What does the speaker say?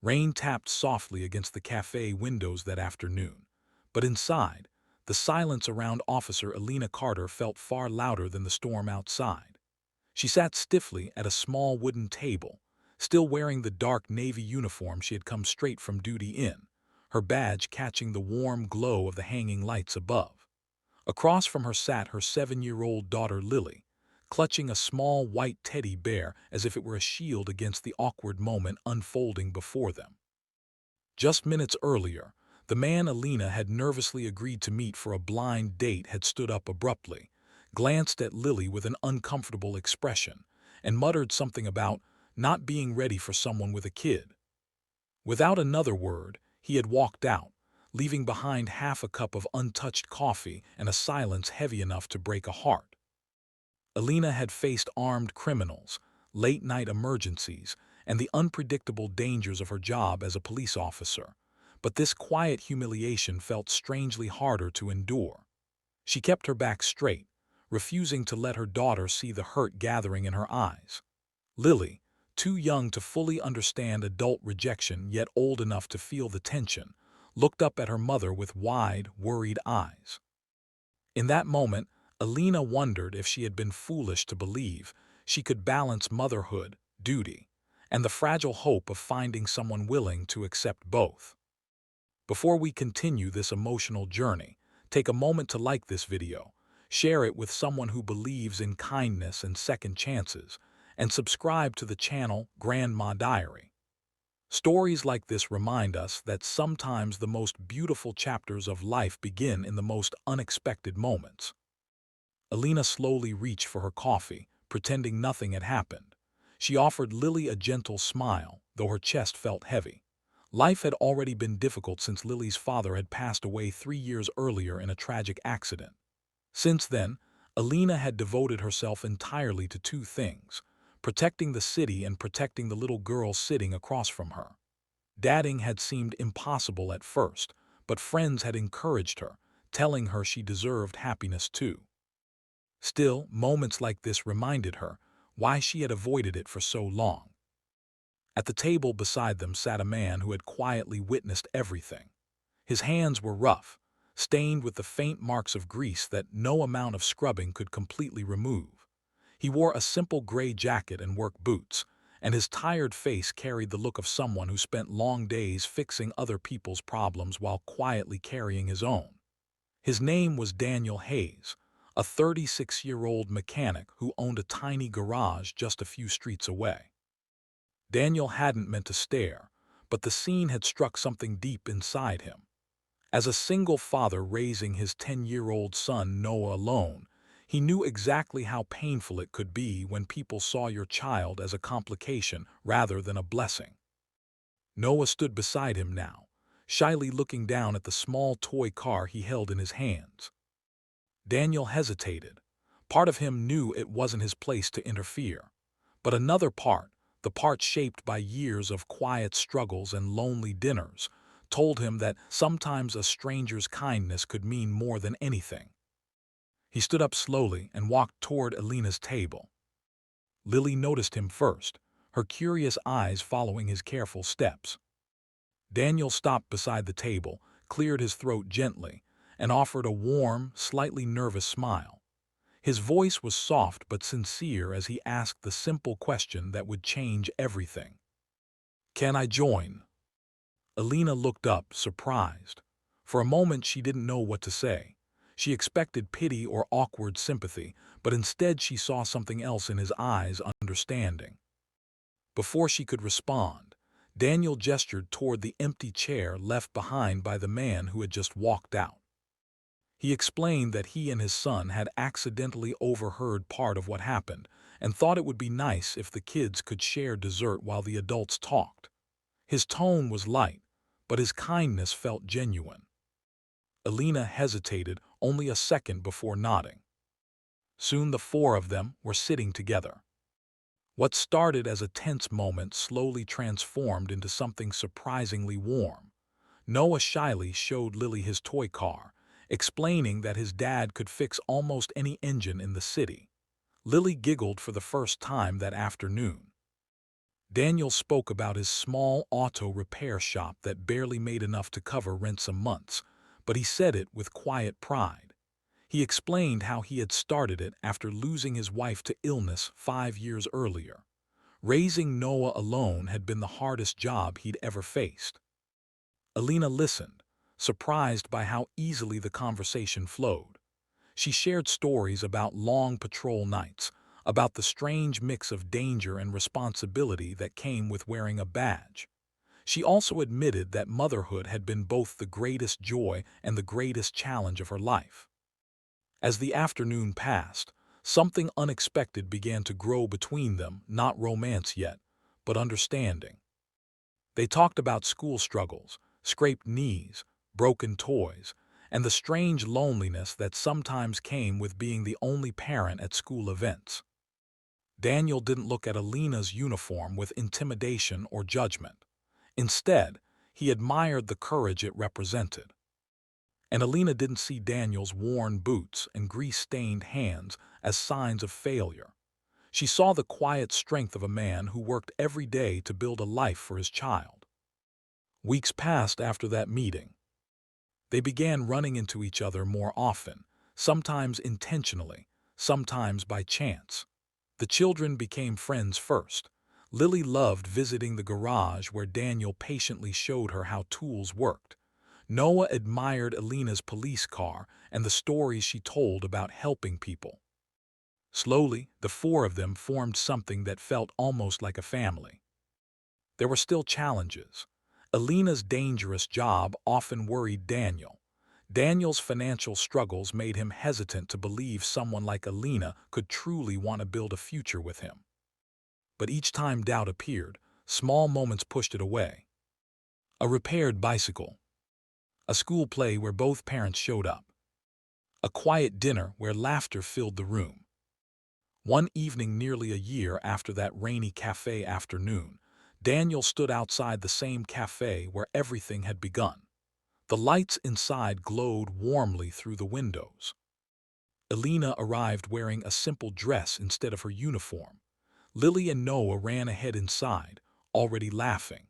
Rain tapped softly against the cafe windows that afternoon, but inside, the silence around Officer Elena Carter felt far louder than the storm outside. She sat stiffly at a small wooden table, still wearing the dark navy uniform she had come straight from duty in, her badge catching the warm glow of the hanging lights above. Across from her sat her 7-year-old daughter Lily, clutching a small white teddy bear as if it were a shield against the awkward moment unfolding before them. Just minutes earlier, the man Alina had nervously agreed to meet for a blind date had stood up abruptly, glanced at Lily with an uncomfortable expression, and muttered something about not being ready for someone with a kid. Without another word, he had walked out, leaving behind half a cup of untouched coffee and a silence heavy enough to break a heart. Alina had faced armed criminals, late-night emergencies, and the unpredictable dangers of her job as a police officer, but this quiet humiliation felt strangely harder to endure. She kept her back straight, refusing to let her daughter see the hurt gathering in her eyes. Lily, too young to fully understand adult rejection yet old enough to feel the tension, looked up at her mother with wide, worried eyes. In that moment, Alina wondered if she had been foolish to believe she could balance motherhood, duty, and the fragile hope of finding someone willing to accept both. Before we continue this emotional journey, take a moment to like this video, share it with someone who believes in kindness and second chances, and subscribe to the channel Grandma Diary. Stories like this remind us that sometimes the most beautiful chapters of life begin in the most unexpected moments. Alina slowly reached for her coffee, pretending nothing had happened. She offered Lily a gentle smile, though her chest felt heavy. Life had already been difficult since Lily's father had passed away 3 years earlier in a tragic accident. Since then, Alina had devoted herself entirely to two things: protecting the city and protecting the little girl sitting across from her. Dadding had seemed impossible at first, but friends had encouraged her, telling her she deserved happiness too. Still, moments like this reminded her why she had avoided it for so long. At the table beside them sat a man who had quietly witnessed everything. His hands were rough, stained with the faint marks of grease that no amount of scrubbing could completely remove. He wore a simple gray jacket and work boots, and his tired face carried the look of someone who spent long days fixing other people's problems while quietly carrying his own. His name was Daniel Hayes, a 36-year-old mechanic who owned a tiny garage just a few streets away. Daniel hadn't meant to stare, but the scene had struck something deep inside him. As a single father raising his 10-year-old son Noah alone, he knew exactly how painful it could be when people saw your child as a complication rather than a blessing. Noah stood beside him now, shyly looking down at the small toy car he held in his hands. Daniel hesitated. Part of him knew it wasn't his place to interfere, but another part, the part shaped by years of quiet struggles and lonely dinners, told him that sometimes a stranger's kindness could mean more than anything. He stood up slowly and walked toward Alina's table. Lily noticed him first, her curious eyes following his careful steps. Daniel stopped beside the table, cleared his throat gently, and offered a warm, slightly nervous smile. His voice was soft but sincere as he asked the simple question that would change everything. "Can I join?" Alina looked up, surprised. For a moment she didn't know what to say. She expected pity or awkward sympathy, but instead she saw something else in his eyes: understanding. Before she could respond, Daniel gestured toward the empty chair left behind by the man who had just walked out. He explained that he and his son had accidentally overheard part of what happened and thought it would be nice if the kids could share dessert while the adults talked. His tone was light, but his kindness felt genuine. Alina hesitated only a second before nodding. Soon the four of them were sitting together. What started as a tense moment slowly transformed into something surprisingly warm. Noah shyly showed Lily his toy car, explaining that his dad could fix almost any engine in the city. Lily giggled for the first time that afternoon. Daniel spoke about his small auto repair shop that barely made enough to cover rent some months, but he said it with quiet pride. He explained how he had started it after losing his wife to illness 5 years earlier. Raising Noah alone had been the hardest job he'd ever faced. Elena listened, surprised by how easily the conversation flowed. She shared stories about long patrol nights, about the strange mix of danger and responsibility that came with wearing a badge. She also admitted that motherhood had been both the greatest joy and the greatest challenge of her life. As the afternoon passed, something unexpected began to grow between them, not romance yet, but understanding. They talked about school struggles, scraped knees, broken toys, and the strange loneliness that sometimes came with being the only parent at school events. Daniel didn't look at Elena's uniform with intimidation or judgment. Instead, he admired the courage it represented. And Elena didn't see Daniel's worn boots and grease-stained hands as signs of failure. She saw the quiet strength of a man who worked every day to build a life for his child. Weeks passed after that meeting. They began running into each other more often, sometimes intentionally, sometimes by chance. The children became friends first. Lily loved visiting the garage where Daniel patiently showed her how tools worked. Noah admired Elena's police car and the stories she told about helping people. Slowly, the four of them formed something that felt almost like a family. There were still challenges. Elena's dangerous job often worried Daniel. Daniel's financial struggles made him hesitant to believe someone like Elena could truly want to build a future with him. But each time doubt appeared, small moments pushed it away. A repaired bicycle. A school play where both parents showed up. A quiet dinner where laughter filled the room. One evening nearly a year after that rainy cafe afternoon, Daniel stood outside the same cafe where everything had begun. The lights inside glowed warmly through the windows. Elena arrived wearing a simple dress instead of her uniform. Lily and Noah ran ahead inside, already laughing.